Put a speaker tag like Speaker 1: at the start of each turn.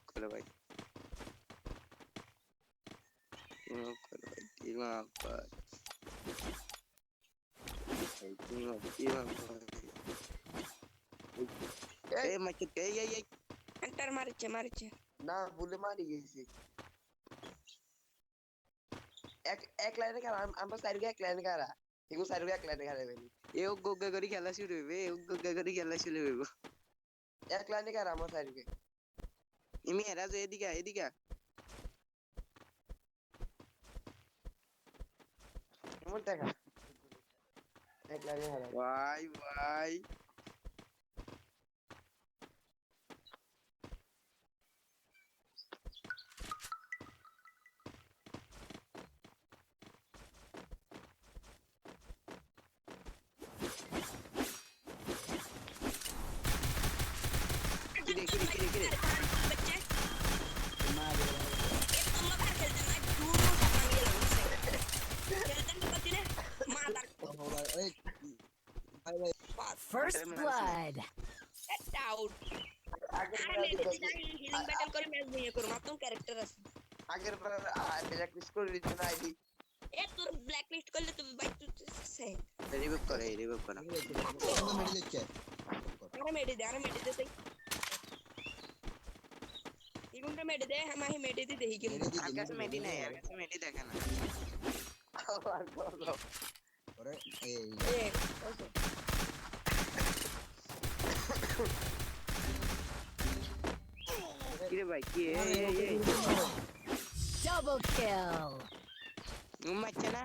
Speaker 1: করে ভাই
Speaker 2: এন্টার মারছে
Speaker 3: না বলে মারি গেছি এক লাইনে খেলা আমরা সাইডে এক লাইনে খেলা এগো সাইডে এক লাইনে খেলা বেনি
Speaker 1: এ গোগা করে খেলা শুরু হইবে গোগা করে খেলা শুরু হইব
Speaker 3: এক লাইনে খেলা আমার সাইডে
Speaker 1: ইমি এরা যে এদিকে
Speaker 3: এমন দেখা এক লাইনে খেলা
Speaker 1: ভাই কিরে
Speaker 4: First blood.
Speaker 3: আগের বার ব্ল্যাক লিস্ট করে দিতে না আইডি
Speaker 2: ব্ল্যাক লিস্ট করলে তুমি বাইক
Speaker 1: রিভিউ করে
Speaker 2: মেডি দে ইগুনটা মেডি দে আমি মেডি দি দেই কি
Speaker 1: আকাশ মেডি নাই আকাশ মেডি দেখে না
Speaker 3: আবার বলো
Speaker 5: ওরে এই
Speaker 1: কিরে ভাই কি
Speaker 4: Double kill.
Speaker 1: ঘুমাচ্ছে না